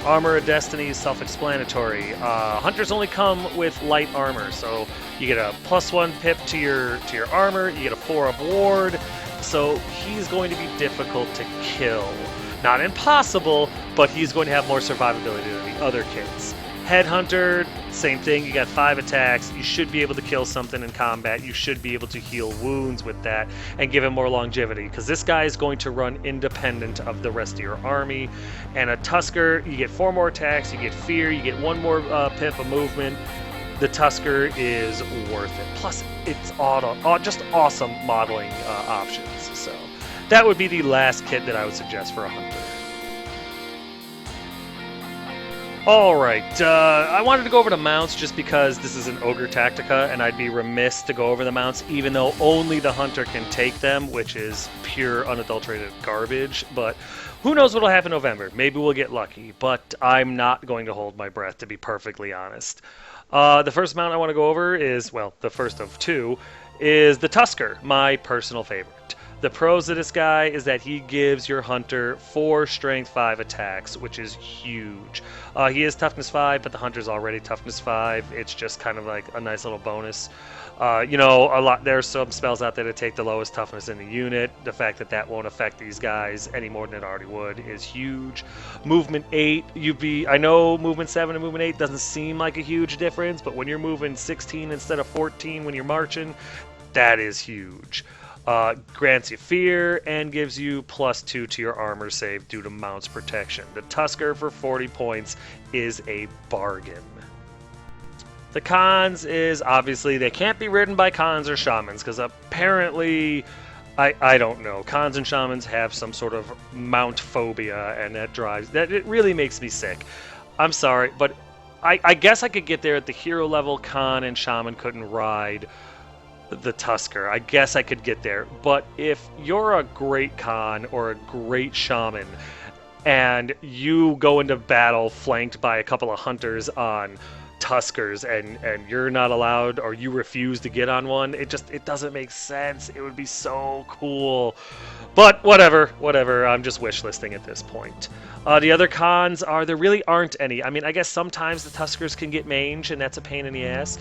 A: Armor of Destiny is self-explanatory. Hunters only come with light armor, so you get a +1 pip to your armor, you get a 4-up ward, so he's going to be difficult to kill. Not impossible, but he's going to have more survivability than the other kids. Headhunter, same thing, you got 5 attacks, you should be able to kill something in combat, you should be able to heal wounds with that, and give him more longevity, because this guy is going to run independent of the rest of your army. And a Tusker, you get 4 more attacks, you get fear, you get 1 more pip of movement. The Tusker is worth it. Plus, it's just awesome modeling options. So that would be the last kit that I would suggest for a hunter. Alright, I wanted to go over the mounts just because this is an Ogre Tactica, and I'd be remiss to go over the mounts even though only the hunter can take them, which is pure unadulterated garbage, but who knows what'll happen in November. Maybe we'll get lucky, but I'm not going to hold my breath, to be perfectly honest. The first mount I want to go over is, well, the first of two, is the Tusker, my personal favorite. The pros of this guy is that he gives your hunter 4 strength 5 attacks, which is huge. He is toughness 5, but the hunter's already toughness 5. It's just kind of like a nice little bonus. You know, there's some spells out there that take the lowest toughness in the unit. The fact that that won't affect these guys any more than it already would is huge. Movement 8, I know movement 7 and movement 8 doesn't seem like a huge difference, but when you're moving 16 instead of 14 when you're marching, that is huge. Grants you fear and gives you +2 to your armor save due to mount's protection. The Tusker for 40 points is a bargain. The cons is obviously they can't be ridden by cons or shamans because apparently, I don't know, cons and shamans have some sort of mount phobia, and it really makes me sick. I'm sorry, but I guess I could get there at the hero level. Con and shaman couldn't ride the Tusker. I guess I could get there, but if you're a great con or a great shaman and you go into battle flanked by a couple of hunters on Tuskers and you're not allowed, or you refuse to get on one, it doesn't make sense. It would be so cool, but whatever, I'm just wish listing at this point. The other cons are there really aren't any. I mean, I guess sometimes the Tuskers can get mange, and that's a pain in the ass.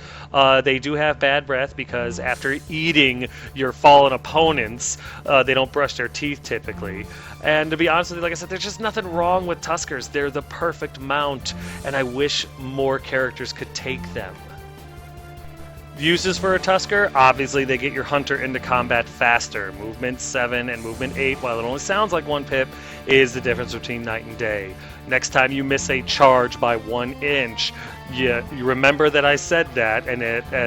A: They do have bad breath because after eating your fallen opponents, they don't brush their teeth typically. And to be honest with you, like I said, there's just nothing wrong with Tuskers. They're the perfect mount, and I wish more characters could take them. Uses for a Tusker, obviously they get your hunter into combat faster. Movement 7 and movement 8, while it only sounds like 1 pip, is the difference between night and day. Next time you miss a charge by 1 inch, you remember that I said that, and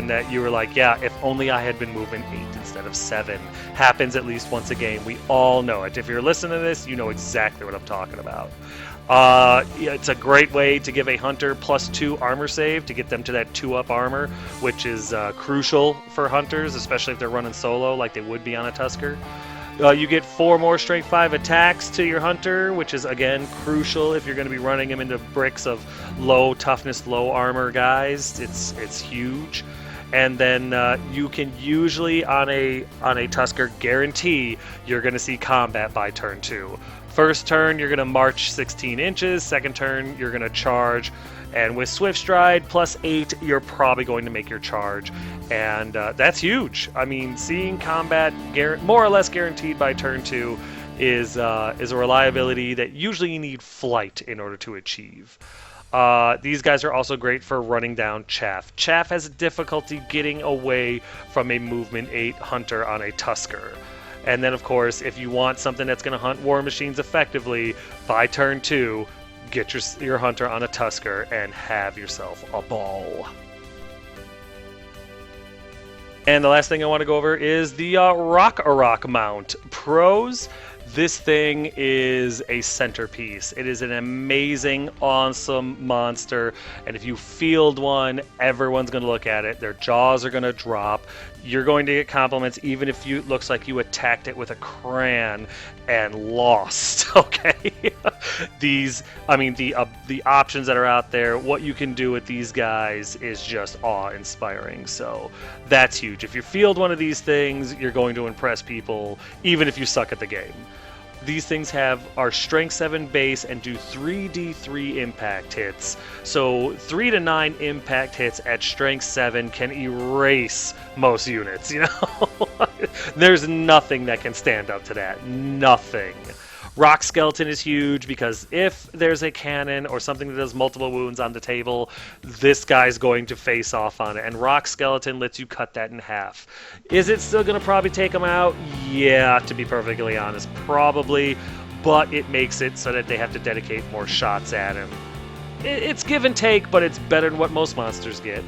A: that you were like, yeah, if only I had been movement 8 instead of 7. Happens at least once a game. We all know it. If you're listening to this, you know exactly what I'm talking about. It's a great way to give a hunter +2 armor save to get them to that 2-up armor, which is crucial for hunters, especially if they're running solo like they would be on a Tusker. You get 4 more strength 5 attacks to your hunter, which is again crucial if you're going to be running him into bricks of low toughness, low armor guys. It's huge. And then you can usually on a Tusker guarantee you're going to see combat by turn 2. First turn, you're going to march 16 inches. Second turn, you're going to charge. And with Swift Stride +8, you're probably going to make your charge. And that's huge. I mean, seeing combat more or less guaranteed by turn 2 is a reliability that usually you need flight in order to achieve. These guys are also great for running down Chaff. Chaff has difficulty getting away from a movement 8 hunter on a Tusker. And then, of course, if you want something that's going to hunt war machines effectively, by turn 2, get your hunter on a Tusker and have yourself a ball. And the last thing I want to go over is the Rock mount. Pros, this thing is a centerpiece. It is an amazing, awesome monster, and if you field one, everyone's going to look at it. Their jaws are going to drop. You're going to get compliments even if it looks like you attacked it with a crayon and lost, okay? The options that are out there, what you can do with these guys is just awe-inspiring, so that's huge. If you field one of these things, you're going to impress people, even if you suck at the game. These things are strength 7 base and do 3d3 impact hits. So 3 to 9 impact hits at strength 7 can erase most units, you know? There's nothing that can stand up to that. Nothing. Rock Skeleton is huge because if there's a cannon or something that does multiple wounds on the table, this guy's going to face off on it. And Rock Skeleton lets you cut that in half. Is it still going to probably take him out? Yeah, to be perfectly honest, probably. But it makes it so that they have to dedicate more shots at him. It's give and take, but it's better than what most monsters get.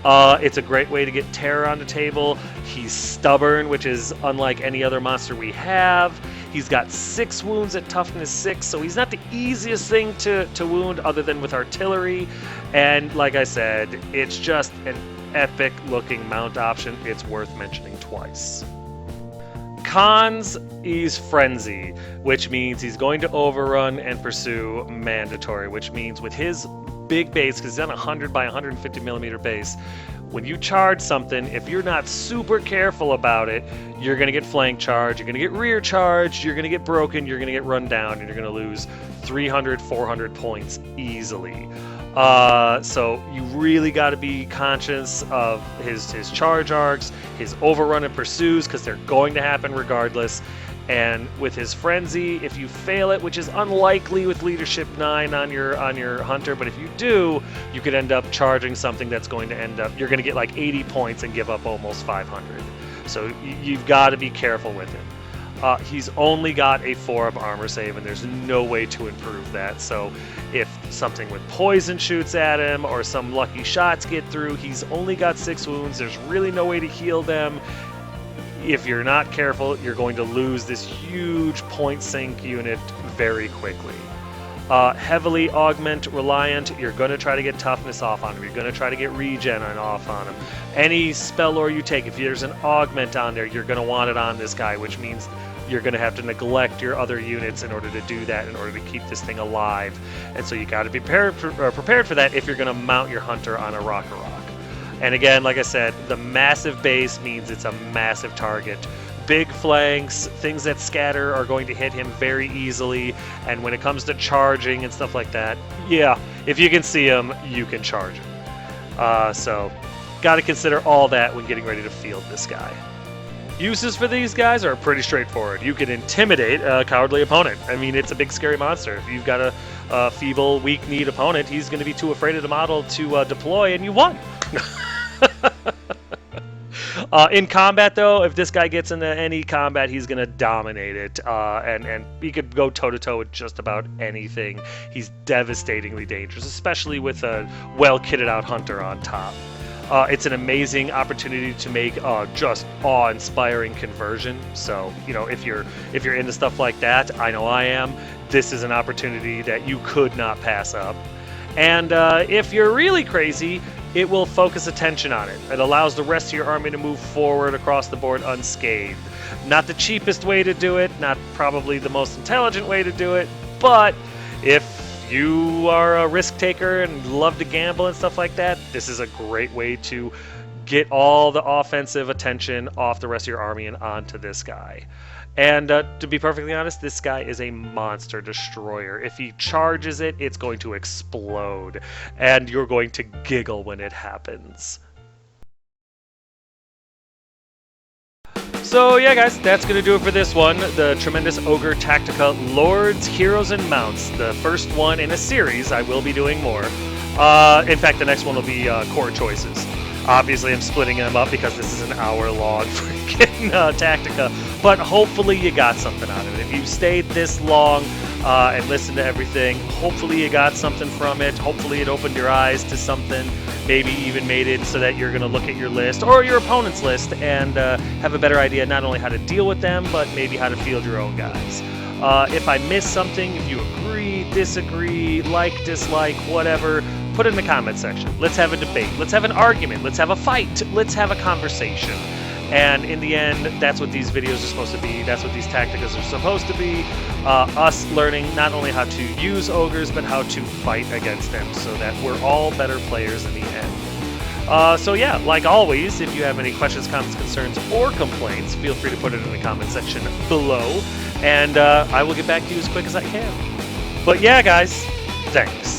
A: It's a great way to get terror on the table. He's stubborn, which is unlike any other monster we have. He's got 6 wounds at toughness 6, so he's not the easiest thing to wound other than with artillery. And like I said, it's just an epic looking mount option. It's worth mentioning twice. Cons, he's frenzy, which means he's going to overrun and pursue mandatory, which means with his big base, because he's on a 100 by 150 millimeter base, when you charge something, if you're not super careful about it, you're going to get flank charge, you're going to get rear charge, you're going to get broken, you're going to get run down, and you're going to lose 300, 400 points easily. So you really got to be conscious of his charge arcs, his overrun and pursues, because they're going to happen regardless. And with his frenzy, if you fail it, which is unlikely with leadership 9 on your hunter, but if you do, you could end up charging something that's going to end up, you're going to get like 80 points and give up almost 500. So you've got to be careful with him. He's only got a 4 of armor save, and there's no way to improve that. So if something with poison shoots at him or some lucky shots get through, he's only got 6 wounds. There's really no way to heal them. If you're not careful, you're going to lose this huge point sink unit very quickly. Heavily augment reliant, you're going to try to get toughness off on him. You're going to try to get regen off on him. Any spell lore you take, if there's an augment on there, you're going to want it on this guy, which means you're going to have to neglect your other units in order to do that, in order to keep this thing alive. And so you got to be prepared for that if you're going to mount your hunter on a rock. And again, like I said, the massive base means it's a massive target. Big flanks, things that scatter are going to hit him very easily. And when it comes to charging and stuff like that, yeah, if you can see him, you can charge him. So, got to consider all that when getting ready to field this guy. Uses for these guys are pretty straightforward. You can intimidate a cowardly opponent. I mean, it's a big scary monster. If you've got a feeble, weak-kneed opponent, he's going to be too afraid of the model to deploy, and you won. In combat, though, if this guy gets into any combat, he's going to dominate it, and he could go toe-to-toe with just about anything. He's devastatingly dangerous, especially with a well-kitted-out hunter on top. It's an amazing opportunity to make just awe-inspiring conversion. So, you know, if you're into stuff like that, I know I am, this is an opportunity that you could not pass up. And if you're really crazy, it will focus attention on it. It allows the rest of your army to move forward across the board unscathed. Not the cheapest way to do it, not probably the most intelligent way to do it, but if you are a risk taker and love to gamble and stuff like that, this is a great way to get all the offensive attention off the rest of your army and onto this guy. And to be perfectly honest, this guy is a monster destroyer. If he charges it, it's going to explode, and you're going to giggle when it happens. So yeah, guys, that's going to do it for this one. The tremendous Ogre Tactica Lords, Heroes, and Mounts. The first one in a series. I will be doing more. In fact, the next one will be Core Choices. Obviously, I'm splitting them up because this is an hour-long freaking Tactica. But hopefully you got something out of it. If you stayed this long and listened to everything, hopefully you got something from it. Hopefully it opened your eyes to something. Maybe even made it so that you're going to look at your list or your opponent's list and have a better idea not only how to deal with them, but maybe how to field your own guys. If I missed something, if you agree, disagree, like, dislike, whatever, put it in the comment section. Let's have a debate. Let's have an argument. Let's have a fight. Let's have a conversation. And in the end, that's what these videos are supposed to be. That's what these tacticas are supposed to be. Us learning not only how to use ogres, but how to fight against them so that we're all better players in the end. So yeah, like always, if you have any questions, comments, concerns, or complaints, feel free to put it in the comment section below. And I will get back to you as quick as I can. But yeah, guys, thanks.